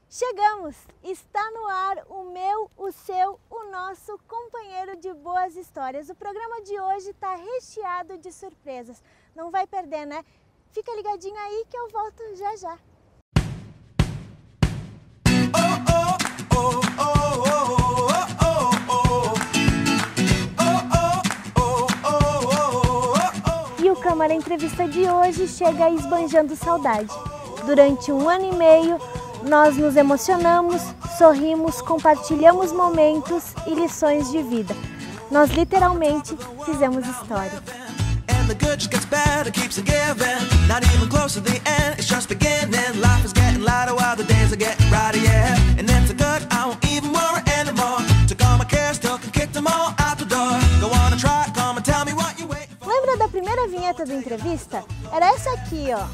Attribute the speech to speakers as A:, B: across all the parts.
A: Chegamos! Está no ar o meu, o seu, o nosso companheiro de boas histórias. O programa de hoje está recheado de surpresas. Não vai perder, né? Fica ligadinho aí que eu volto já já. E o Câmara Entrevista de hoje chega esbanjando saudade. Durante 1 ano e meio, nós nos emocionamos, sorrimos, compartilhamos momentos e lições de vida. Nós literalmente fizemos história. Lembra da primeira vinheta da entrevista? Era essa aqui, ó.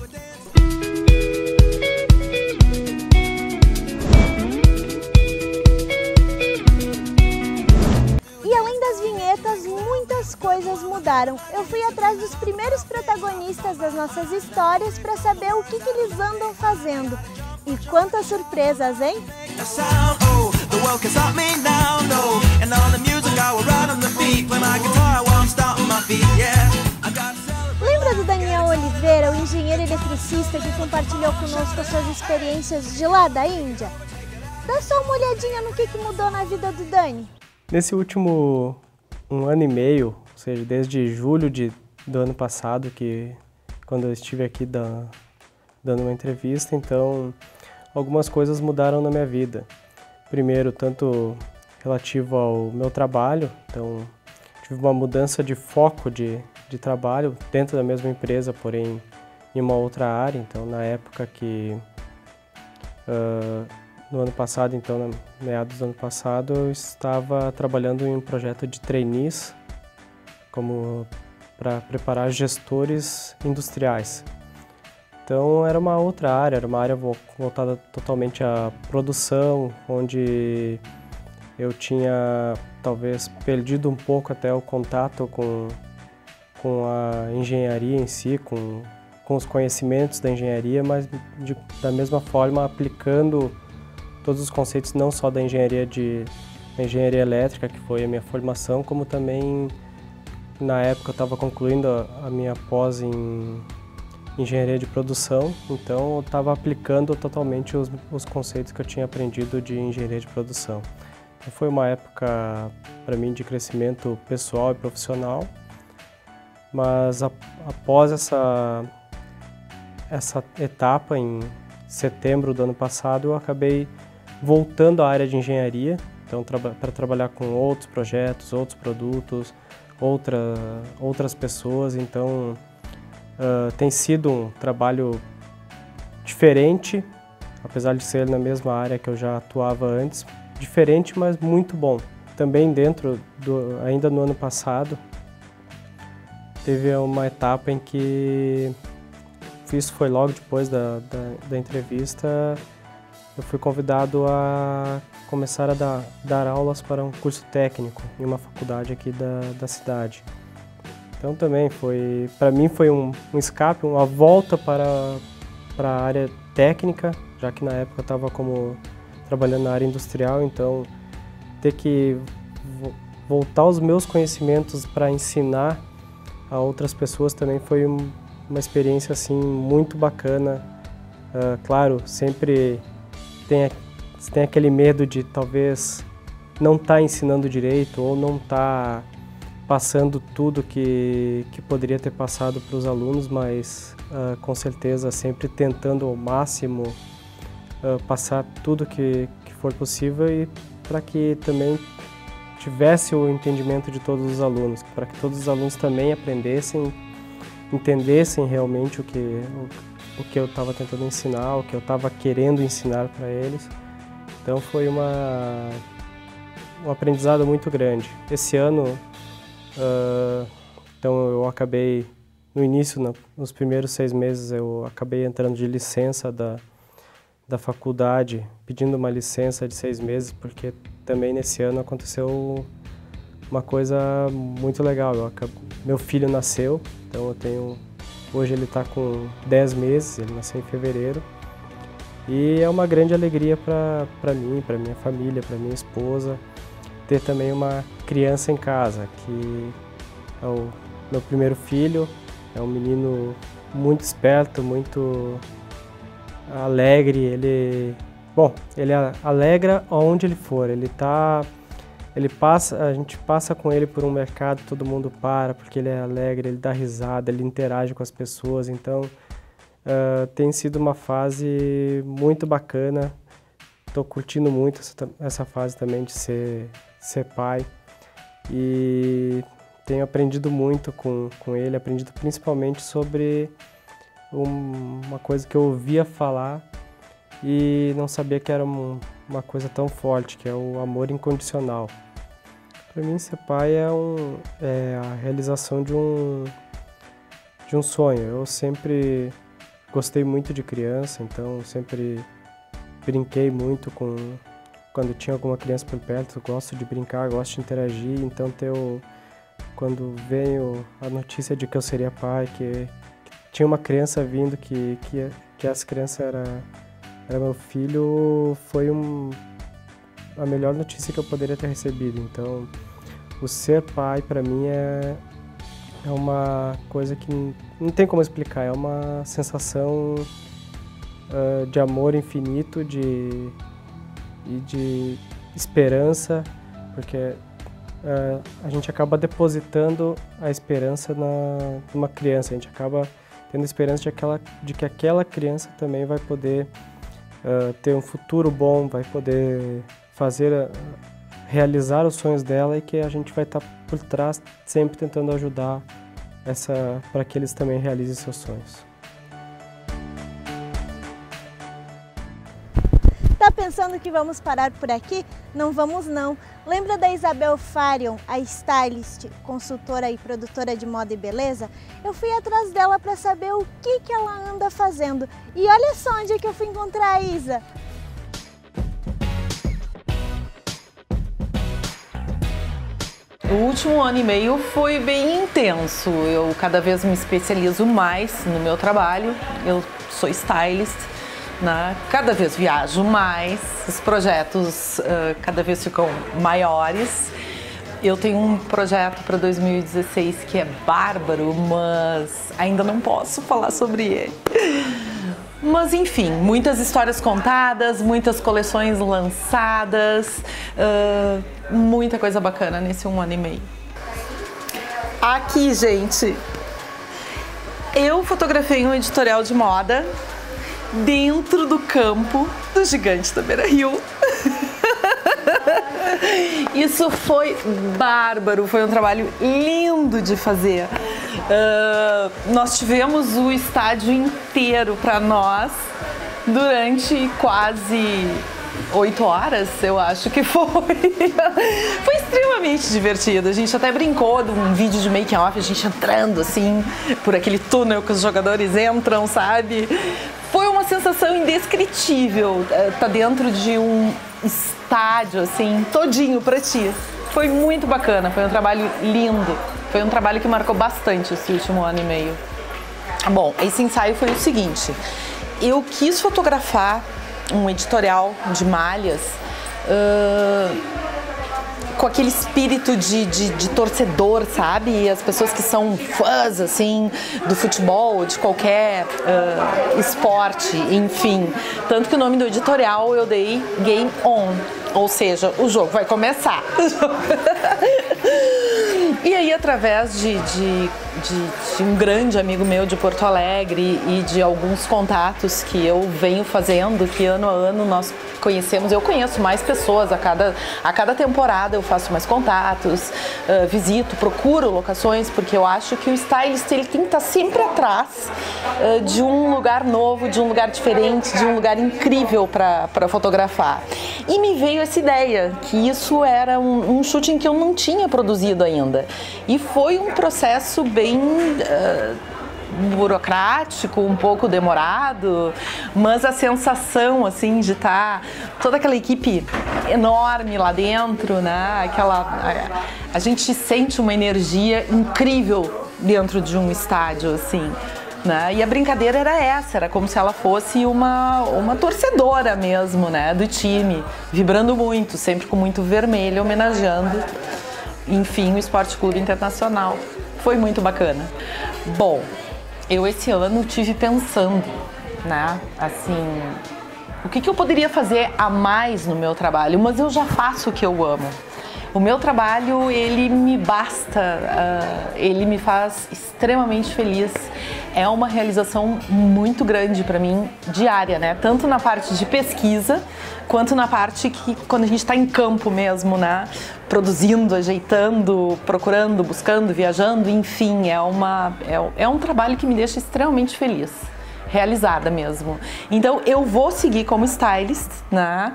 A: E além das vinhetas, muitas coisas mudaram. Eu fui atrás dos primeiros protagonistas das nossas histórias para saber o que eles andam fazendo. E quantas surpresas, hein? Lembra do Daniel Oliveira, o engenheiro eletricista que compartilhou conosco as suas experiências de lá da Índia? Dá só uma olhadinha no que mudou na vida do Dani.
B: Nesse último 1 ano e meio, ou seja, desde julho do ano passado, quando eu estive aqui dando uma entrevista, então algumas coisas mudaram na minha vida. Primeiro, tanto relativo ao meu trabalho, então tive uma mudança de foco de trabalho dentro da mesma empresa, porém em uma outra área. Então, na época no ano passado, então, meados do ano passado, eu estava trabalhando em um projeto de trainees para preparar gestores industriais. Então, era uma outra área, era uma área voltada totalmente à produção, onde eu tinha talvez perdido um pouco até o contato com a engenharia em si, com os conhecimentos da engenharia, mas da mesma forma aplicando todos os conceitos não só da engenharia elétrica, que foi a minha formação, como também na época eu estava concluindo a minha pós em engenharia de produção, então eu estava aplicando totalmente os conceitos que eu tinha aprendido de engenharia de produção. Então, foi uma época para mim de crescimento pessoal e profissional, mas após essa etapa, em setembro do ano passado, eu acabei voltando à área de engenharia, então para trabalhar com outros projetos, outros produtos, outras pessoas. Então tem sido um trabalho diferente, apesar de ser na mesma área que eu já atuava antes, diferente, mas muito bom. Também ainda no ano passado, teve uma etapa em que, isso foi logo depois da entrevista, eu fui convidado a começar a dar aulas para um curso técnico em uma faculdade aqui da cidade. Então também para mim foi um escape, uma volta para a área técnica, já que na época eu estava trabalhando na área industrial, então ter que voltar os meus conhecimentos para ensinar a outras pessoas também foi uma experiência assim muito bacana. Claro, sempre tem aquele medo de talvez não estar ensinando direito ou não estar passando tudo que poderia ter passado para os alunos, mas com certeza sempre tentando ao máximo passar tudo que for possível e para que também tivesse o entendimento de todos os alunos, para que todos os alunos também aprendessem, entendessem realmente o que eu estava tentando ensinar, o que eu estava querendo ensinar para eles. Então foi um aprendizado muito grande. Esse ano, então eu acabei, no início, nos primeiros 6 meses, eu acabei entrando de licença da faculdade, pedindo uma licença de 6 meses, porque também nesse ano aconteceu uma coisa muito legal. Meu filho nasceu, então hoje ele está com 10 meses, ele nasceu em fevereiro, E é uma grande alegria para mim, para minha família, para minha esposa, ter também uma criança em casa, que é o meu primeiro filho, é um menino muito esperto, muito alegre, ele alegra onde ele for, a gente passa com ele por um mercado, todo mundo para, porque ele é alegre, ele dá risada, ele interage com as pessoas, então tem sido uma fase muito bacana. Estou curtindo muito essa fase também de ser pai e tenho aprendido muito com ele, aprendido principalmente sobre uma coisa que eu ouvia falar e não sabia que era uma coisa tão forte, que é o amor incondicional. Para mim, ser pai é a realização de um sonho. Eu sempre gostei muito de criança, então sempre brinquei muito quando tinha alguma criança por perto. Eu gosto de brincar, gosto de interagir, então quando veio a notícia de que eu seria pai, que tinha uma criança vindo, que essa criança era meu filho, foi a melhor notícia que eu poderia ter recebido. Então, o ser pai para mim é uma coisa que não tem como explicar, é uma sensação de amor infinito e de esperança, porque a gente acaba depositando a esperança numa criança, a gente acaba tendo esperança de que aquela criança também vai poder ter um futuro bom, vai poder realizar os sonhos dela, e que a gente vai estar por trás sempre tentando ajudar para que eles também realizem seus sonhos.
A: Tá pensando que vamos parar por aqui? Não vamos não. Lembra da Isabel Farion, a stylist, consultora e produtora de moda e beleza? Eu fui atrás dela para saber o que ela anda fazendo. E olha só onde é que eu fui encontrar a Isa.
C: O último ano e meio foi bem intenso. Eu cada vez me especializo mais no meu trabalho. Eu sou stylist, né? Cada vez viajo mais, os projetos cada vez ficam maiores. Eu tenho um projeto para 2016 que é bárbaro, mas ainda não posso falar sobre ele. Mas enfim, muitas histórias contadas, muitas coleções lançadas, muita coisa bacana nesse 1 ano e meio. Aqui, gente, eu fotografei um editorial de moda dentro do campo do Gigante da Beira-Rio. Isso foi bárbaro, foi um trabalho lindo de fazer. Nós tivemos o estádio inteiro para nós durante quase 8 horas, eu acho que foi. Foi extremamente divertido. A gente até brincou de um vídeo de making-off, a gente entrando assim por aquele túnel que os jogadores entram, sabe? Foi uma sensação indescritível estar dentro de um estádio assim, todinho pra ti. Foi muito bacana, foi um trabalho lindo. Foi um trabalho que marcou bastante esse último ano e meio. Bom, esse ensaio foi o seguinte: eu quis fotografar um editorial de malhas com aquele espírito de torcedor, sabe? E as pessoas que são fãs, assim, do futebol, de qualquer esporte, enfim. Tanto que o nome do editorial eu dei Game On, ou seja, o jogo vai começar. E aí, através de um grande amigo meu de Porto Alegre e de alguns contatos que eu venho fazendo, que ano a ano nós conhecemos, eu conheço mais pessoas a cada temporada, eu faço mais contatos, visito, procuro locações, porque eu acho que o stylist ele tem que estar sempre atrás de um lugar novo, de um lugar diferente, de um lugar incrível para fotografar. E me veio essa ideia, que isso era um shooting que eu não tinha produzido ainda. E foi um processo bem burocrático, um pouco demorado, mas a sensação assim de estar toda aquela equipe enorme lá dentro, né? A gente sente uma energia incrível dentro de um estádio, assim. né? E a brincadeira era essa, era como se ela fosse uma torcedora mesmo, né, do time, vibrando muito, sempre com muito vermelho, homenageando, enfim, o Esporte Clube Internacional. Foi muito bacana. Bom, eu esse ano tive pensando, né, assim, o que eu poderia fazer a mais no meu trabalho, mas eu já faço o que eu amo. O meu trabalho, ele me basta, ele me faz extremamente feliz. É uma realização muito grande para mim, diária, né? Tanto na parte de pesquisa, quanto na parte que quando a gente está em campo mesmo, né? Produzindo, ajeitando, procurando, buscando, viajando, enfim, é um trabalho que me deixa extremamente feliz. Realizada mesmo. Então eu vou seguir como stylist, né?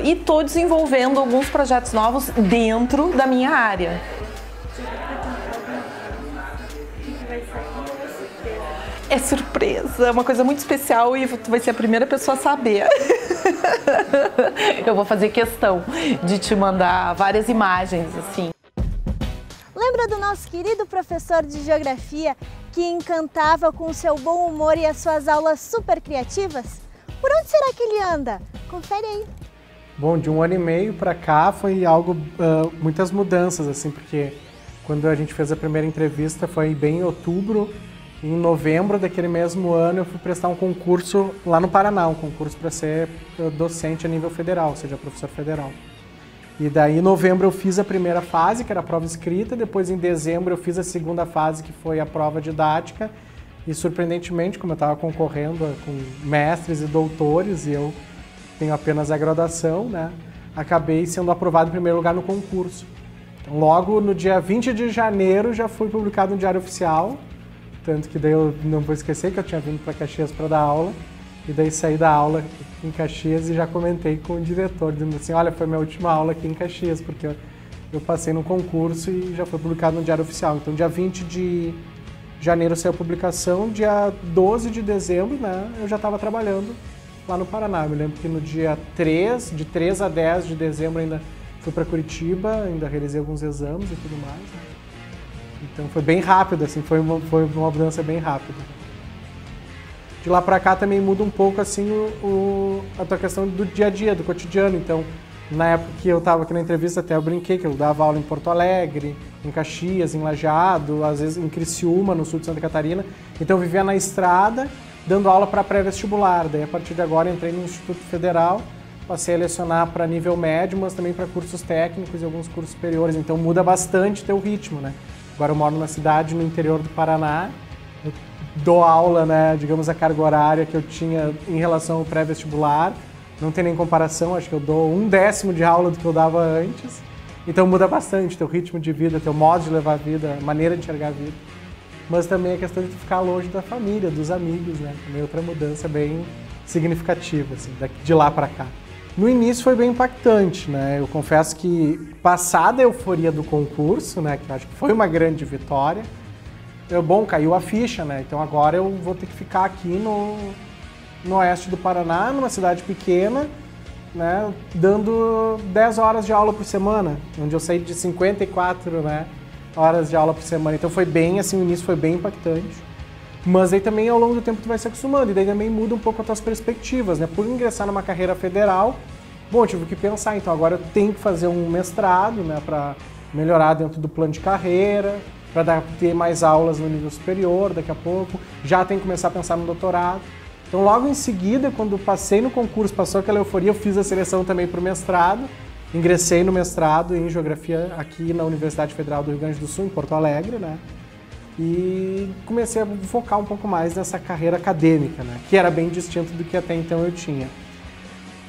C: E estou desenvolvendo alguns projetos novos dentro da minha área. É surpresa, é uma coisa muito especial e tu vai ser a primeira pessoa a saber. Eu vou fazer questão de te mandar várias imagens, assim.
A: Lembra do nosso querido professor de geografia que encantava com o seu bom humor e as suas aulas super criativas? Por onde será que ele anda? Confere aí.
D: Bom, de 1 ano e meio para cá foi algo, muitas mudanças, assim, porque quando a gente fez a primeira entrevista foi bem em outubro. Em novembro daquele mesmo ano eu fui prestar um concurso lá no Paraná, um concurso para ser docente a nível federal, ou seja, professor federal. E daí em novembro eu fiz a primeira fase, que era a prova escrita, depois em dezembro eu fiz a segunda fase, que foi a prova didática, e surpreendentemente, como eu estava concorrendo com mestres e doutores, e eu tenho apenas a graduação, né, acabei sendo aprovado em primeiro lugar no concurso. Então, logo no dia 20 de janeiro já fui publicado no Diário Oficial, tanto que daí eu não vou esquecer que eu tinha vindo para Caxias para dar aula, e daí saí da aula em Caxias e já comentei com o diretor, dizendo assim, olha, foi minha última aula aqui em Caxias, porque eu passei no concurso e já foi publicado no Diário Oficial. Então, dia 20 de janeiro saiu a publicação, dia 12 de dezembro, né, eu já estava trabalhando lá no Paraná. Eu me lembro que no dia 3, de 3 a 10 de dezembro ainda fui para Curitiba, ainda realizei alguns exames e tudo mais, né? Então foi bem rápido, assim, foi uma mudança bem rápida. De lá para cá também muda um pouco assim a tua questão do dia a dia, do cotidiano. Então, na época que eu estava aqui na entrevista, até eu brinquei que eu dava aula em Porto Alegre, em Caxias, em Lajeado, às vezes em Criciúma, no sul de Santa Catarina. Então eu vivia na estrada, dando aula para pré-vestibular. Daí a partir de agora entrei no Instituto Federal, passei a lecionar para nível médio, mas também para cursos técnicos e alguns cursos superiores. Então muda bastante teu ritmo, né? Agora eu moro numa cidade no interior do Paraná, eu dou aula, né, digamos, a carga horária que eu tinha em relação ao pré-vestibular, não tem nem comparação, acho que eu dou 1/10 de aula do que eu dava antes, então muda bastante teu ritmo de vida, teu modo de levar a vida, a maneira de enxergar a vida, mas também a questão de tu ficar longe da família, dos amigos, né, também outra mudança bem significativa, assim, de lá para cá. No início foi bem impactante, né? Eu confesso que, passada a euforia do concurso, né, que eu acho que foi uma grande vitória, caiu a ficha, né? Então agora eu vou ter que ficar aqui no oeste do Paraná, numa cidade pequena, né, dando 10 horas de aula por semana, onde eu saí de 54, né, horas de aula por semana. Então foi bem, assim, o início foi bem impactante. Mas aí também ao longo do tempo tu vai se acostumando, e daí também muda um pouco as tuas perspectivas, né? Por ingressar numa carreira federal, bom, eu tive que pensar, então agora eu tenho que fazer um mestrado, né, para melhorar dentro do plano de carreira, para ter mais aulas no nível superior daqui a pouco, já tenho que começar a pensar no doutorado. Então logo em seguida, quando passei no concurso, passou aquela euforia, eu fiz a seleção também para o mestrado, ingressei no mestrado em Geografia aqui na Universidade Federal do Rio Grande do Sul, em Porto Alegre, né? E comecei a focar um pouco mais nessa carreira acadêmica, né? Que era bem distinto do que até então eu tinha.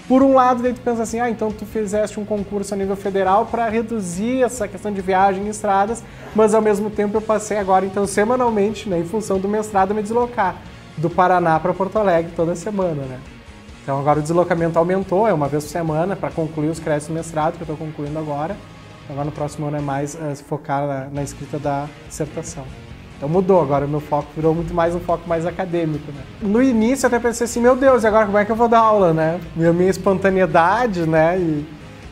D: Por um lado, daí tu pensa assim, então tu fizeste um concurso a nível federal para reduzir essa questão de viagem em estradas, mas ao mesmo tempo eu passei agora, então, semanalmente, né, em função do mestrado, a me deslocar do Paraná para Porto Alegre toda semana, né? Então agora o deslocamento aumentou, é uma vez por semana, para concluir os créditos do mestrado, que eu estou concluindo agora. Agora no próximo ano é mais se focar na escrita da dissertação. Então mudou, agora o meu foco virou muito mais um foco mais acadêmico, né? No início eu até pensei assim, meu Deus, e agora como é que eu vou dar aula, né? Minha espontaneidade, né?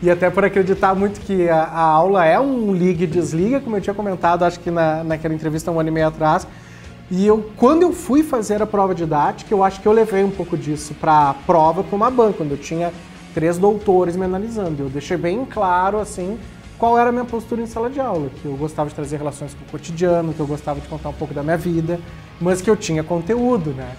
D: E até por acreditar muito que a aula é um liga e desliga, como eu tinha comentado, acho que naquela entrevista 1 ano e meio atrás. E quando eu fui fazer a prova didática, eu acho que eu levei um pouco disso para a prova, para uma banca, quando eu tinha 3 doutores me analisando. Eu deixei bem claro, assim, qual era a minha postura em sala de aula, que eu gostava de trazer relações com o cotidiano, que eu gostava de contar um pouco da minha vida, mas que eu tinha conteúdo, né?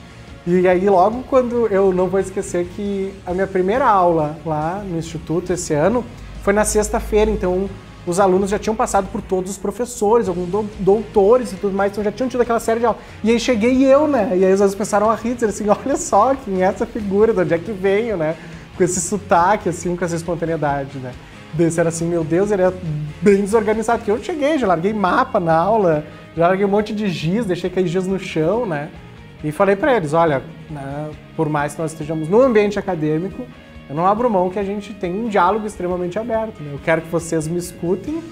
D: E aí, logo quando eu não vou esquecer que a minha primeira aula lá no Instituto esse ano foi na sexta-feira, então os alunos já tinham passado por todos os professores, alguns doutores e tudo mais, então já tinham tido aquela série de aula. E aí cheguei eu, né? E aí os alunos começaram a rir, dizer assim, olha só quem é essa figura, de onde é que veio, né? Com esse sotaque, assim, com essa espontaneidade, né? Desse era assim, meu Deus, ele é bem desorganizado, porque eu cheguei, já larguei mapa na aula, já larguei um monte de giz, deixei cair giz no chão, né? E falei para eles, olha, né, por mais que nós estejamos no ambiente acadêmico, eu não abro mão que a gente tem um diálogo extremamente aberto, né? Eu quero que vocês me escutem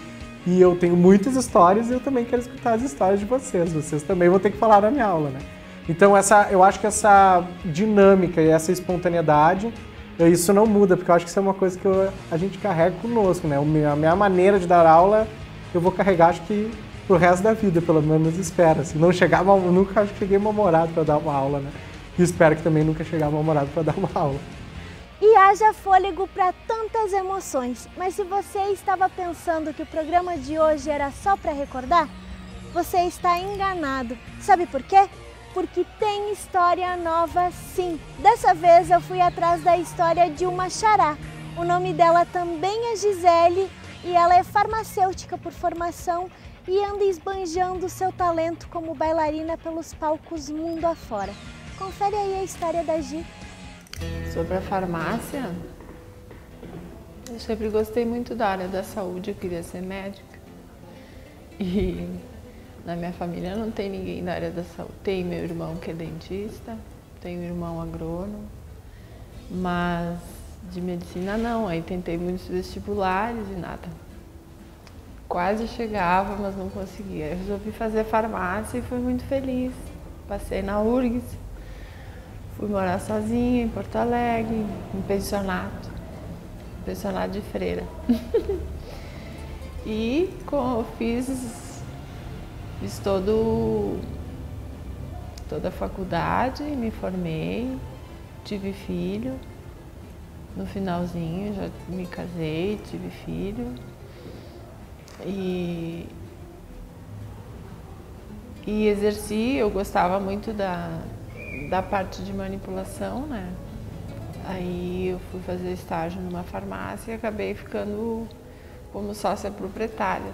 D: e eu tenho muitas histórias e eu também quero escutar as histórias de vocês. Vocês também vão ter que falar na minha aula, né? Então eu acho que essa dinâmica e essa espontaneidade, isso não muda, porque eu acho que isso é uma coisa que a gente carrega conosco, né? A minha maneira de dar aula, eu vou carregar, acho que pro resto da vida, pelo menos espero. Assim, nunca acho que cheguei mal-humorado para dar uma aula, né? E espero que também nunca chegar mal-humorado para dar uma aula.
A: E haja fôlego para tantas emoções. Mas se você estava pensando que o programa de hoje era só para recordar, você está enganado. Sabe por quê? Porque tem história nova sim. Dessa vez eu fui atrás da história de uma xará. O nome dela também é Gisele e ela é farmacêutica por formação e anda esbanjando seu talento como bailarina pelos palcos mundo afora. Confere aí a história da Gi.
E: Sobre a farmácia, eu sempre gostei muito da área da saúde, eu queria ser médica. E na minha família não tem ninguém da área da saúde. Tem meu irmão que é dentista, tem um irmão agrônomo, mas de medicina não. Aí tentei muitos vestibulares e nada. Quase chegava, mas não conseguia. Eu resolvi fazer farmácia e fui muito feliz. Passei na URGS, fui morar sozinha em Porto Alegre, em pensionato de freira. E fiz toda a faculdade, me formei, tive filho. No finalzinho já me casei, tive filho. E exerci, eu gostava muito da parte de manipulação, né? Aí eu fui fazer estágio numa farmácia e acabei ficando como sócia proprietária.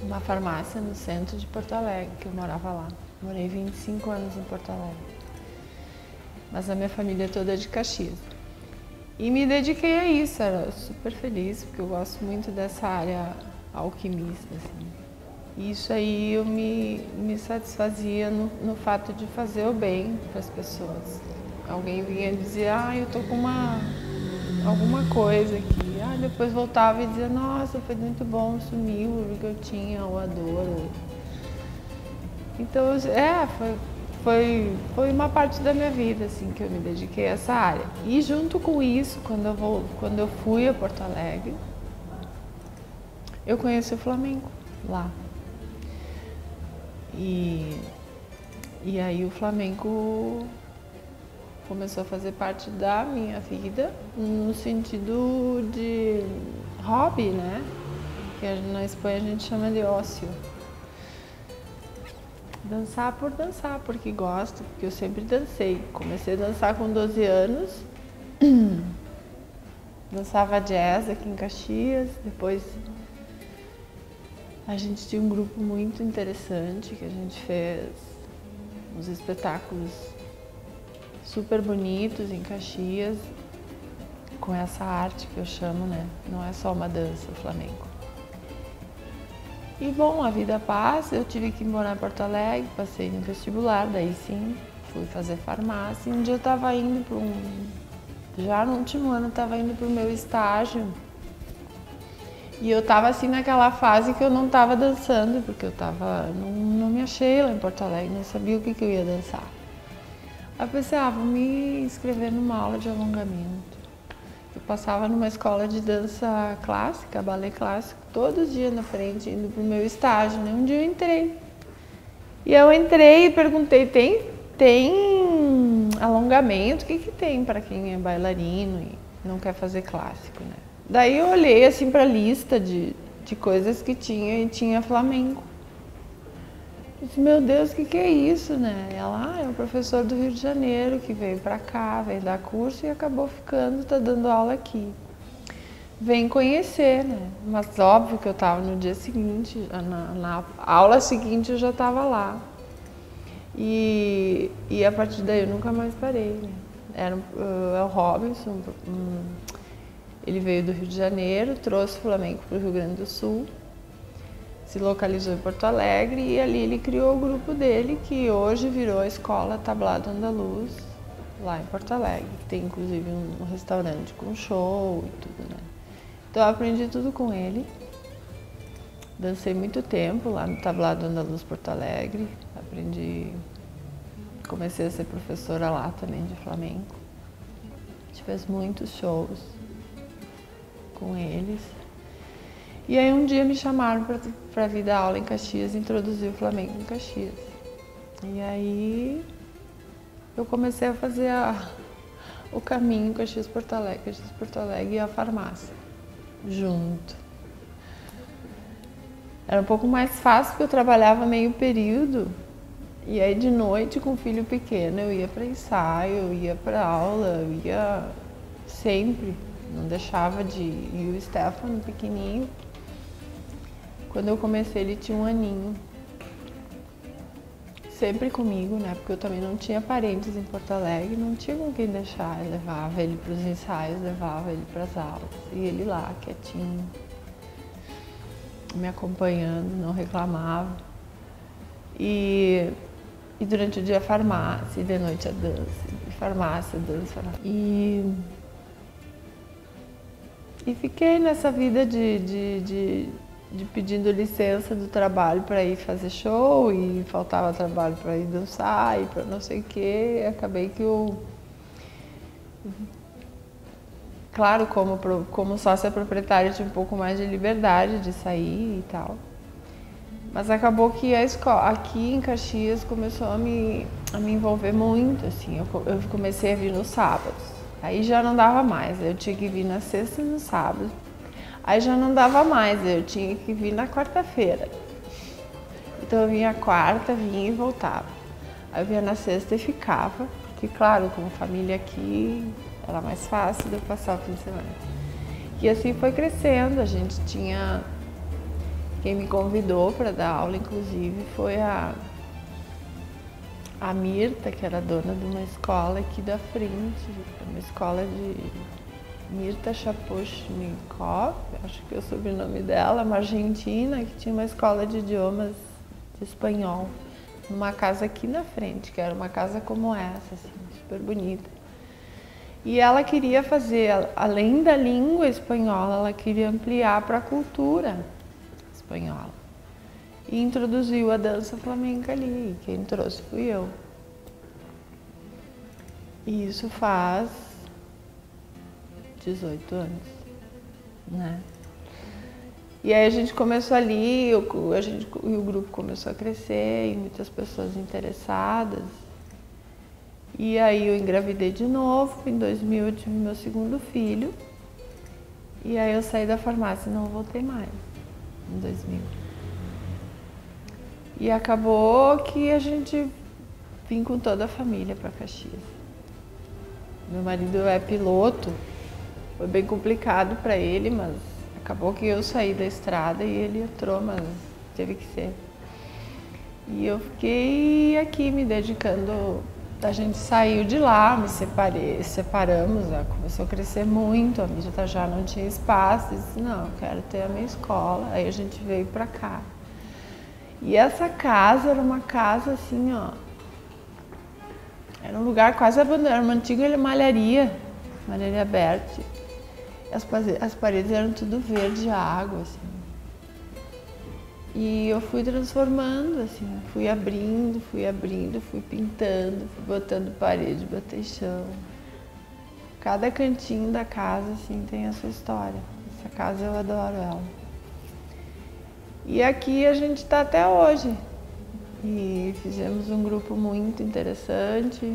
E: Uma farmácia no centro de Porto Alegre, que eu morava lá. Morei 25 anos em Porto Alegre. Mas a minha família toda é de Caxias. E me dediquei a isso, era super feliz, porque eu gosto muito dessa área alquimista, assim. E isso aí eu me satisfazia no fato de fazer o bem para as pessoas. Alguém vinha dizer, eu tô com alguma coisa aqui. Depois voltava e dizia, nossa, foi muito bom, sumiu o que eu tinha, ou a dor. Então, foi uma parte da minha vida, assim, que eu me dediquei a essa área. E junto com isso, quando eu fui a Porto Alegre, eu conheci o flamenco lá. E aí o flamenco começou a fazer parte da minha vida, no sentido de hobby, né? Que na Espanha a gente chama de ócio. Dançar por dançar, porque gosto, porque eu sempre dancei. Comecei a dançar com 12 anos, dançava jazz aqui em Caxias, depois a gente tinha um grupo muito interessante, que a gente fez uns espetáculos super bonitos em Caxias, com essa arte que eu chamo, né? Não é só uma dança, o flamenco. E bom, a vida passa, eu tive que morar em Porto Alegre, passei no vestibular, daí sim, fui fazer farmácia. E um dia eu estava indo já no último ano, eu estava indo para o meu estágio. E eu estava assim naquela fase que eu não estava dançando, porque eu não me achei lá em Porto Alegre, não sabia o que eu ia dançar. Aí eu pensei, vou me inscrever numa aula de alongamento. Eu passava numa escola de dança clássica, balé clássico, todos os dias na frente, indo pro meu estágio, né? Um dia eu entrei. E eu entrei e perguntei, tem alongamento? O que tem para quem é bailarino e não quer fazer clássico, né? Daí eu olhei assim para a lista de coisas que tinha e tinha flamenco. Eu disse, meu Deus, o que é isso, né? Ela, é um professor do Rio de Janeiro que veio para cá, veio dar curso e acabou ficando, tá dando aula aqui. Vem conhecer, né? Mas óbvio que eu estava no dia seguinte, na aula seguinte eu já estava lá. E a partir daí eu nunca mais parei, né? Era o Robinson, ele veio do Rio de Janeiro, trouxe o flamenco para o Rio Grande do Sul, se localizou em Porto Alegre e ali ele criou o grupo dele, que hoje virou a Escola Tablado Andaluz, lá em Porto Alegre, que tem inclusive um restaurante com show e tudo, né? Então eu aprendi tudo com ele, dancei muito tempo lá no Tablado Andaluz Porto Alegre, comecei a ser professora lá também de flamenco, a gente fez muitos shows com eles. E aí um dia me chamaram para vir dar aula em Caxias, introduzir o flamenco em Caxias. E aí eu comecei a fazer o caminho Caxias-Porto Alegre e a farmácia, junto. Era um pouco mais fácil porque eu trabalhava meio período. E aí de noite, com o filho pequeno, eu ia para ensaio, eu ia para aula, eu ia sempre. Não deixava de ir. E o Stefano, pequenininho, quando eu comecei ele tinha 1 aninho. Sempre comigo, né? Porque eu também não tinha parentes em Porto Alegre, não tinha com quem deixar. Eu levava ele para os ensaios, levava ele para as aulas. E ele lá, quietinho, me acompanhando, não reclamava. E durante o dia a farmácia, e de noite a dança, e farmácia, dança. E fiquei nessa vida de pedindo licença do trabalho para ir fazer show, e faltava trabalho para ir dançar, e para não sei o quê. E acabei que eu... Claro, como sócia proprietária, tinha um pouco mais de liberdade de sair e tal. Mas acabou que a escola aqui em Caxias começou a me envolver muito, assim. Eu comecei a vir nos sábados, aí já não dava mais, eu tinha que vir na sexta e no sábado. Aí já não dava mais, eu tinha que vir na quarta-feira. Então eu vinha quarta, vinha e voltava. Aí eu vinha na sexta e ficava, porque claro, como família aqui, era mais fácil de eu passar o fim de semana. E assim foi crescendo, a gente tinha... Quem me convidou para dar aula, inclusive, foi a Mirta, que era dona de uma escola aqui da frente, uma escola de Mirta Shaposhnikov, acho que é o sobrenome dela, uma argentina, que tinha uma escola de idiomas de espanhol, numa casa aqui na frente, que era uma casa como essa, assim, super bonita. E ela queria fazer, além da língua espanhola, ela queria ampliar para a cultura espanhola. E introduziu a dança flamenca ali. Quem trouxe fui eu. E isso faz 18 anos, né? E aí a gente começou ali, o grupo começou a crescer e muitas pessoas interessadas. E aí eu engravidei de novo, em 2000 eu tive meu segundo filho. E aí eu saí da farmácia e não voltei mais, em 2000. E acabou que a gente vim com toda a família para Caxias. Meu marido é piloto, foi bem complicado para ele, mas acabou que eu saí da estrada e ele entrou, mas teve que ser. E eu fiquei aqui me dedicando. A gente saiu de lá, separamos, começou a crescer muito, a Mirta já não tinha espaço, disse, não, eu quero ter a minha escola, aí a gente veio pra cá. E essa casa era uma casa assim, ó, era um lugar quase abandonado, era uma antiga malharia aberta, as paredes eram tudo verde, água, assim. E eu fui transformando, assim, fui abrindo, fui pintando, fui botando parede, botei chão. Cada cantinho da casa, assim, tem a sua história. Essa casa eu adoro ela. E aqui a gente está até hoje. E fizemos um grupo muito interessante.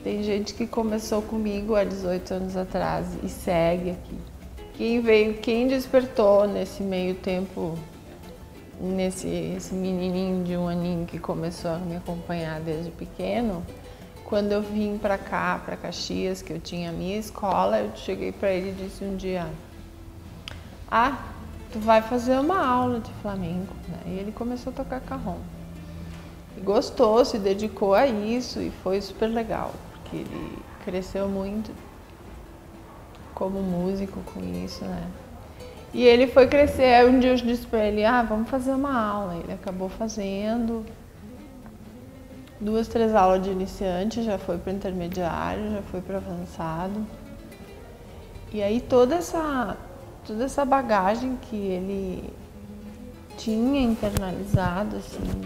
E: Tem gente que começou comigo há 18 anos atrás e segue aqui. Quem despertou nesse meio tempo, esse menininho de 1 aninho que começou a me acompanhar desde pequeno, quando eu vim para cá, para Caxias, que eu tinha a minha escola, eu cheguei para ele e disse um dia: ah, tu vai fazer uma aula de flamenco, né? E ele começou a tocar cajón. E gostou, se dedicou a isso e foi super legal, porque ele cresceu muito como músico com isso, né? E ele foi crescer, aí um dia eu disse pra ele: ah, vamos fazer uma aula. Ele acabou fazendo 2, 3 aulas de iniciante, já foi para intermediário, já foi para avançado. E aí toda essa bagagem que ele tinha internalizado, assim,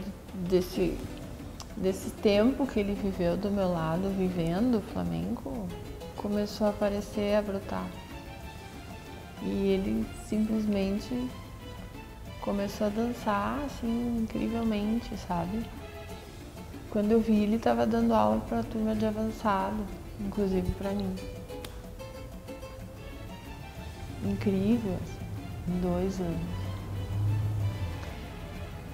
E: desse tempo que ele viveu do meu lado, vivendo o flamenco, começou a aparecer, a brotar. E ele simplesmente começou a dançar, assim, incrivelmente, sabe? Quando eu vi, ele estava dando aula para a turma de avançado, inclusive para mim. Incrível, assim, em 2 anos.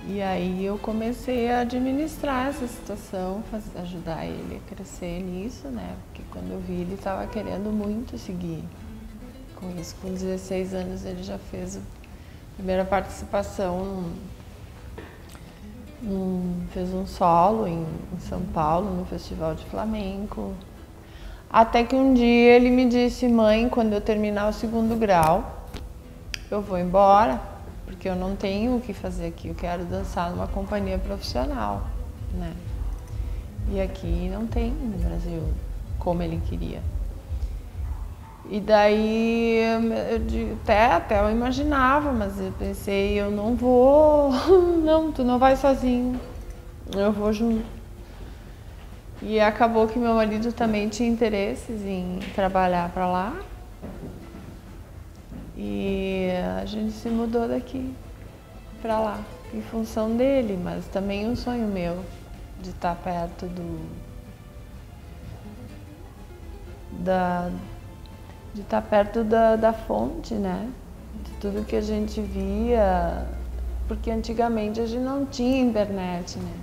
E: E aí eu comecei a administrar essa situação, ajudar ele a crescer nisso, né? Porque quando eu vi, ele estava querendo muito seguir com isso. Com 16 anos ele já fez a primeira participação, fez um solo em São Paulo, no Festival de Flamenco. Até que um dia ele me disse: mãe, quando eu terminar o 2º grau, eu vou embora, porque eu não tenho o que fazer aqui, eu quero dançar numa companhia profissional, né? E aqui não tem no Brasil como ele queria. E daí até eu imaginava, mas eu pensei: eu não vou, não, tu não vai sozinho, eu vou junto. E acabou que meu marido também tinha interesses em trabalhar para lá. E a gente se mudou daqui para lá, em função dele, mas também um sonho meu de estar perto de estar perto da fonte, né? De tudo que a gente via, porque antigamente a gente não tinha internet, né?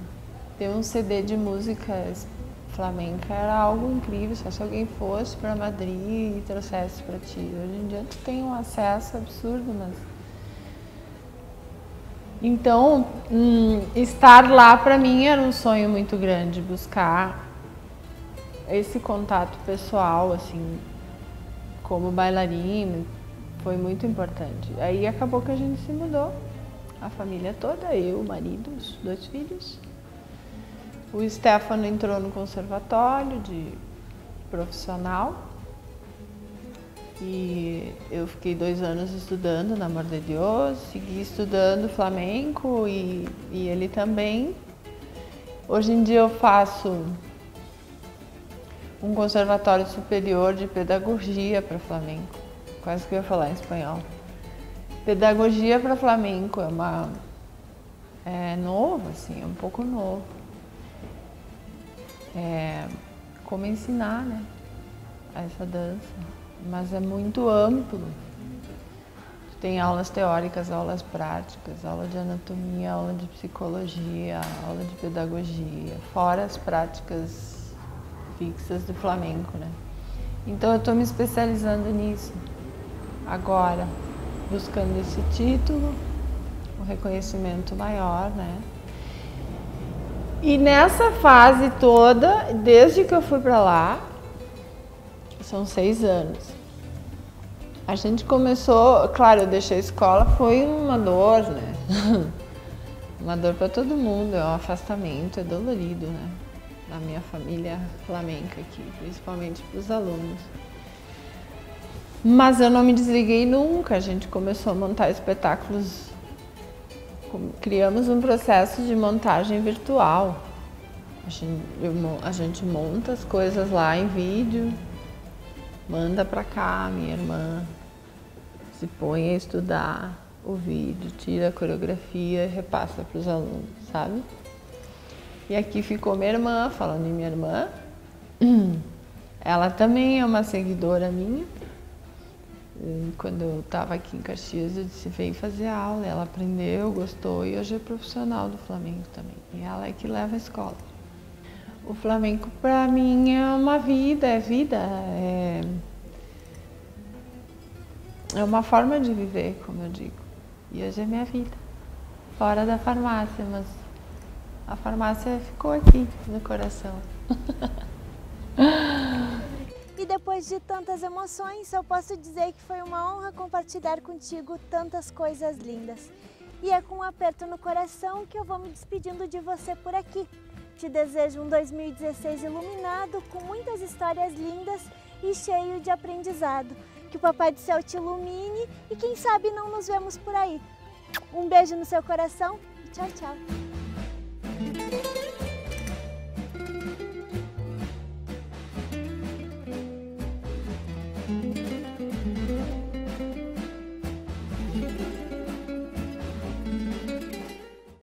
E: Ter um CD de música flamenca era algo incrível, só se alguém fosse para Madrid e trouxesse para ti. Hoje em dia tu tem um acesso absurdo, mas... Então, estar lá para mim era um sonho muito grande, buscar esse contato pessoal, assim, como bailarina, foi muito importante. Aí acabou que a gente se mudou, a família toda, eu, o marido, os 2 filhos. O Stefano entrou no conservatório de profissional e eu fiquei 2 anos estudando na Amor de Deus, segui estudando flamenco e ele também. Hoje em dia eu faço um conservatório superior de pedagogia para flamenco, quase que eu ia falar em espanhol. Pedagogia para flamenco é novo, assim, é um pouco novo. Como ensinar, né, essa dança, mas é muito amplo. Tem aulas teóricas, aulas práticas, aula de anatomia, aula de psicologia, aula de pedagogia, fora as práticas fixas do flamenco, né? Então eu estou me especializando nisso agora, buscando esse título, um reconhecimento maior, né? E nessa fase toda, desde que eu fui para lá, são 6 anos, a gente começou, claro, eu deixei a escola, foi uma dor, né? Uma dor para todo mundo, é um afastamento, é dolorido, né? Da minha família flamenca aqui, principalmente para os alunos. Mas eu não me desliguei nunca, a gente começou a montar espetáculos. Criamos um processo de montagem virtual. A gente monta as coisas lá em vídeo, manda para cá, minha irmã se põe a estudar o vídeo, tira a coreografia e repassa para os alunos, sabe? E aqui ficou minha irmã, falando em minha irmã. Ela também é uma seguidora minha. E quando eu estava aqui em Caxias, eu disse, vem fazer aula. Ela aprendeu, gostou e hoje é profissional do flamenco também. E ela é que leva a escola. O flamenco para mim é uma vida, é uma forma de viver, como eu digo. E hoje é minha vida, fora da farmácia, mas a farmácia ficou aqui no coração.
A: E depois de tantas emoções, eu posso dizer que foi uma honra compartilhar contigo tantas coisas lindas. E é com um aperto no coração que eu vou me despedindo de você por aqui. Te desejo um 2016 iluminado, com muitas histórias lindas e cheio de aprendizado. Que o Papai do Céu te ilumine e quem sabe não nos vemos por aí. Um beijo no seu coração e tchau, tchau.